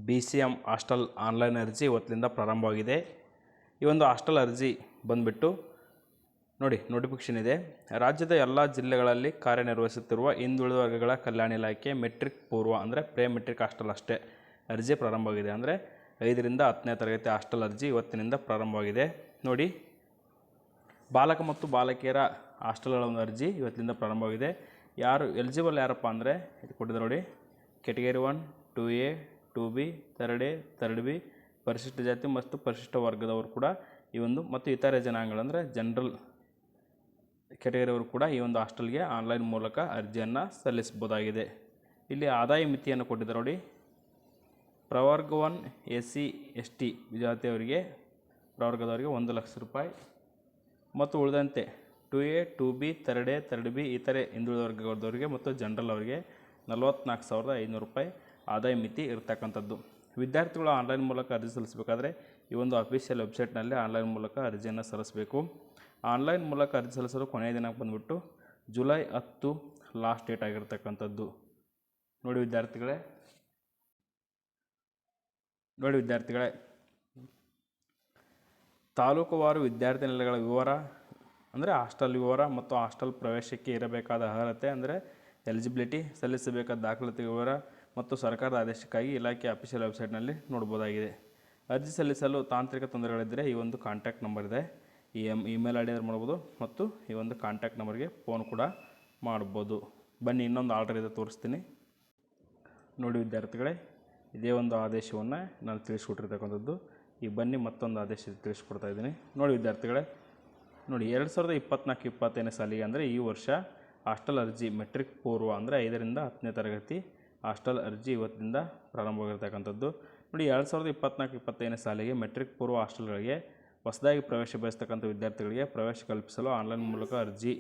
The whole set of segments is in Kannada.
BCM ಹಾಸ್ಟೆಲ್ ಆನ್ಲೈನ್ ಅರ್ಜಿ ಇವತ್ತಿನಿಂದ ಪ್ರಾರಂಭವಾಗಿದೆ. ಈ ಒಂದು ಹಾಸ್ಟೆಲ್ ಅರ್ಜಿ ಬಂದುಬಿಟ್ಟು ನೋಡಿ, ನೋಟಿಫಿಕೇಷನ್ ಇದೆ. ರಾಜ್ಯದ ಎಲ್ಲ ಜಿಲ್ಲೆಗಳಲ್ಲಿ ಕಾರ್ಯನಿರ್ವಹಿಸುತ್ತಿರುವ ಹಿಂದುಳಿದ ವರ್ಗಗಳ ಕಲ್ಯಾಣ ಇಲಾಖೆ ಮೆಟ್ರಿಕ್ ಪೂರ್ವ ಅಂದರೆ ಪ್ರೀ ಮೆಟ್ರಿಕ್ ಹಾಸ್ಟೆಲ್ ಅಷ್ಟೇ ಅರ್ಜಿ ಪ್ರಾರಂಭವಾಗಿದೆ. ಅಂದರೆ 5ರಿಂದ 10ನೇ ತರಗತಿ ಹಾಸ್ಟೆಲ್ ಅರ್ಜಿ ಇವತ್ತಿನಿಂದ ಪ್ರಾರಂಭವಾಗಿದೆ. ನೋಡಿ, ಬಾಲಕ ಮತ್ತು ಬಾಲಕಿಯರ ಹಾಸ್ಟೆಲ್ಗಳ ಒಂದು ಅರ್ಜಿ ಇವತ್ತಿನಿಂದ ಪ್ರಾರಂಭವಾಗಿದೆ. ಯಾರು ಎಲಿಜಿಬಲ್ ಯಾರಪ್ಪ ಅಂದರೆ ಇದು ಕೊಟ್ಟಿದ್ದಾರೆ ನೋಡಿ, category 1, 2A, 2B, 3A, 3B, ಪರಿಶಿಷ್ಟ ಜಾತಿ ಮತ್ತು ಪರಿಶಿಷ್ಟ ವರ್ಗದವರು ಕೂಡ ಈ ಒಂದು ಮತ್ತು ಇತರೆ ಜನಾಂಗಗಳಂದರೆ ಜನರಲ್ ಕ್ಯಾಟಗರಿಯವರು ಕೂಡ ಈ ಒಂದು ಹಾಸ್ಟೆಲ್ಗೆ ಆನ್ಲೈನ್ ಮೂಲಕ ಅರ್ಜಿಯನ್ನು ಸಲ್ಲಿಸಬಹುದಾಗಿದೆ. ಇಲ್ಲಿ ಆದಾಯ ಮಿತಿಯನ್ನು ಕೊಟ್ಟಿದ್ದಾರೆ ನೋಡಿ. ಪ್ರವರ್ಗ 1 SC ST ಜಾತಿಯವರಿಗೆ ಪ್ರವರ್ಗದವರಿಗೆ 1 ಲಕ್ಷ ರೂಪಾಯಿ ಮತ್ತು ಉಳಿದಂತೆ 2A, 2B, 3A, 3B ಇತರೆ ಹಿಂದುಳಿದ ವರ್ಗದವರಿಗೆ ಮತ್ತು ಜನರಲ್ ಅವರಿಗೆ 44,500 ರೂಪಾಯಿ ಆದಾಯ ಮಿತಿ ಇರತಕ್ಕಂಥದ್ದು. ವಿದ್ಯಾರ್ಥಿಗಳು ಆನ್ಲೈನ್ ಮೂಲಕ ಅರ್ಜಿ ಸಲ್ಲಿಸಬೇಕಾದ್ರೆ ಈ ಒಂದು ಅಫಿಷಿಯಲ್ ವೆಬ್ಸೈಟ್ನಲ್ಲಿ ಆನ್ಲೈನ್ ಮೂಲಕ ಅರ್ಜಿಯನ್ನು ಸಲ್ಲಿಸಬೇಕು. ಆನ್ಲೈನ್ ಮೂಲಕ ಅರ್ಜಿ ಸಲ್ಲಿಸಲು ಕೊನೆಯ ದಿನಾಂಕ ಬಂದುಬಿಟ್ಟು ಜುಲೈ 10 ಲಾಸ್ಟ್ ಡೇಟ್ ಆಗಿರ್ತಕ್ಕಂಥದ್ದು. ನೋಡಿ ವಿದ್ಯಾರ್ಥಿಗಳೇ, ತಾಲೂಕುವಾರು ವಿದ್ಯಾರ್ಥಿ ನಿಲಯಗಳ ವಿವರ ಅಂದರೆ ಹಾಸ್ಟೆಲ್ ವಿವರ ಮತ್ತು ಹಾಸ್ಟೆಲ್ ಪ್ರವೇಶಕ್ಕೆ ಇರಬೇಕಾದ ಅರ್ಹತೆ ಅಂದರೆ ಎಲಿಜಿಬಿಲಿಟಿ, ಸಲ್ಲಿಸಬೇಕಾದ ದಾಖಲಾತಿ ವಿವರ ಮತ್ತು ಸರ್ಕಾರದ ಆದೇಶಕ್ಕಾಗಿ ಇಲಾಖೆ ಅಫಿಷಿಯಲ್ ವೆಬ್ಸೈಟ್ನಲ್ಲಿ ನೋಡ್ಬೋದಾಗಿದೆ. ಅರ್ಜಿ ಸಲ್ಲಿಸಲು ತಾಂತ್ರಿಕ ತೊಂದರೆಗಳಿದ್ದರೆ ಈ ಒಂದು ಕಾಂಟ್ಯಾಕ್ಟ್ ನಂಬರ್ ಇದೆ, ಈ ಇಮೇಲ್ ID ಮಾಡ್ಬೋದು ಮತ್ತು ಈ ಒಂದು ಕಾಂಟ್ಯಾಕ್ಟ್ ನಂಬರ್ಗೆ ಫೋನ್ ಕೂಡ ಮಾಡ್ಬೋದು. ಬನ್ನಿ, ಇನ್ನೊಂದು ಆರ್ಡರ್ ಇದೆ ತೋರಿಸ್ತೀನಿ. ನೋಡಿ ವಿದ್ಯಾರ್ಥಿಗಳೇ, ಇದೇ ಒಂದು ಆದೇಶವನ್ನು ನಾನು ತಿಳಿಸ್ಕೊಟ್ಟಿರ್ತಕ್ಕಂಥದ್ದು. ಈ ಬನ್ನಿ ಮತ್ತೊಂದು ಆದೇಶ ತಿಳಿಸ್ಕೊಡ್ತಾ ಇದ್ದೀನಿ. ನೋಡಿ ವಿದ್ಯಾರ್ಥಿಗಳೇ, ನೋಡಿ 2024-25ನೇ ಸಾಲಿಗೆ ಅಂದರೆ ಈ ವರ್ಷ ಹಾಸ್ಟೆಲ್ ಅರ್ಜಿ ಮೆಟ್ರಿಕ್ ಪೂರ್ವ ಅಂದರೆ 5ರಿಂದ 10ನೇ ತರಗತಿ ಹಾಸ್ಟೆಲ್ ಅರ್ಜಿ ಇವತ್ತಿನಿಂದ ಪ್ರಾರಂಭವಾಗಿರ್ತಕ್ಕಂಥದ್ದು. ನೋಡಿ, 2024-25ನೇ ಸಾಲಿಗೆ ಮೆಟ್ರಿಕ್ ಪೂರ್ವ ಹಾಸ್ಟೆಲ್ಗಳಿಗೆ ಹೊಸದಾಗಿ ಪ್ರವೇಶ ಬಯಸ್ತಕ್ಕಂಥ ವಿದ್ಯಾರ್ಥಿಗಳಿಗೆ ಪ್ರವೇಶ ಕಲ್ಪಿಸಲು ಆನ್ಲೈನ್ ಮೂಲಕ ಅರ್ಜಿ.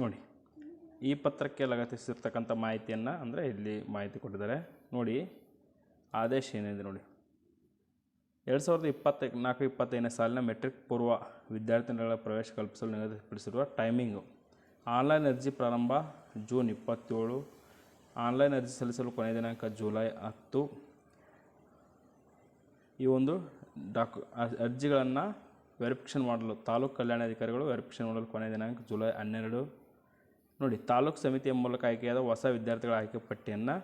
ನೋಡಿ, ಈ ಪತ್ರಕ್ಕೆ ಲಗತ್ತಿಸಿರ್ತಕ್ಕಂಥ ಮಾಹಿತಿಯನ್ನು ಅಂದರೆ ಇಲ್ಲಿ ಮಾಹಿತಿ ಕೊಟ್ಟಿದ್ದಾರೆ. ನೋಡಿ, ಆದೇಶ ಏನಿದೆ ನೋಡಿ, 2024-25ನೇ ಸಾಲಿನ ಮೆಟ್ರಿಕ್ ಪೂರ್ವ ವಿದ್ಯಾರ್ಥಿಗಳ ಪ್ರವೇಶ ಕಲ್ಪಿಸಲು ನಿಗದಿಪಡಿಸಿರುವ ಟೈಮಿಂಗು: ಆನ್ಲೈನ್ ಅರ್ಜಿ ಪ್ರಾರಂಭ ಜೂನ್ 27, ಆನ್ಲೈನ್ ಅರ್ಜಿ ಸಲ್ಲಿಸಲು ಕೊನೆಯ ದಿನಾಂಕ ಜುಲೈ 10. ಈ ಒಂದು ಅರ್ಜಿಗಳನ್ನು ವೆರಿಫಿಕೇಷನ್ ಮಾಡಲು ತಾಲೂಕು ಕಲ್ಯಾಣಾಧಿಕಾರಿಗಳು ವೆರಿಫಿಕೇಷನ್ ಮಾಡಲು ಕೊನೆಯ ದಿನಾಂಕ ಜುಲೈ 12. ನೋಡಿ, ತಾಲೂಕು ಸಮಿತಿಯ ಮೂಲಕ ಆಯ್ಕೆಯಾದ ಹೊಸ ವಿದ್ಯಾರ್ಥಿಗಳ ಆಯ್ಕೆ ಪಟ್ಟಿಯನ್ನು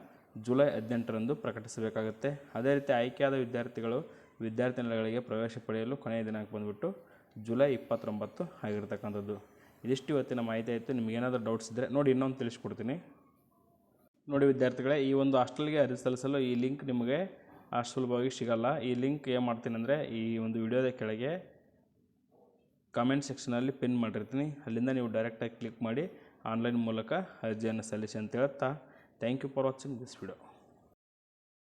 ಜುಲೈ 18ರಂದು ಪ್ರಕಟಿಸಬೇಕಾಗುತ್ತೆ. ಅದೇ ರೀತಿ ಆಯ್ಕೆಯಾದ ವಿದ್ಯಾರ್ಥಿಗಳು ವಿದ್ಯಾರ್ಥಿ ನಿಲಯಗಳಿಗೆ ಪ್ರವೇಶ ಪಡೆಯಲು ಕೊನೆಯ ದಿನಾಂಕ ಬಂದುಬಿಟ್ಟು ಜುಲೈ 29 ಆಗಿರ್ತಕ್ಕಂಥದ್ದು. ಇದಿಷ್ಟು ಇವತ್ತಿನ ಮಾಹಿತಿ ಆಯಿತು. ನಿಮಗೇನಾದರೂ ಡೌಟ್ಸ್ ಇದ್ದರೆ ನೋಡಿ, ಇನ್ನೊಂದು ತಿಳಿಸ್ಕೊಡ್ತೀನಿ. ನೋಡಿ ವಿದ್ಯಾರ್ಥಿಗಳೇ, ಈ ಒಂದು ಹಾಸ್ಟೆಲ್ಗೆ ಅರ್ಜಿ ಸಲ್ಲಿಸಲು ಈ ಲಿಂಕ್ ನಿಮಗೆ ಅಷ್ಟು ಸುಲಭವಾಗಿ ಸಿಗಲ್ಲ. ಈ ಲಿಂಕ್ ಏನು ಮಾಡ್ತೀನಿ ಅಂದರೆ ಈ ಒಂದು ವಿಡಿಯೋದ ಕೆಳಗೆ ಕಮೆಂಟ್ ಸೆಕ್ಷನಲ್ಲಿ ಪಿನ್ ಮಾಡಿರ್ತೀನಿ. ಅಲ್ಲಿಂದ ನೀವು ಡೈರೆಕ್ಟಾಗಿ ಕ್ಲಿಕ್ ಮಾಡಿ ಆನ್ಲೈನ್ ಮೂಲಕ ಅರ್ಜಿಯನ್ನು ಸಲ್ಲಿಸಿ ಅಂತ ಹೇಳ್ತಾ, thank you for watching this video.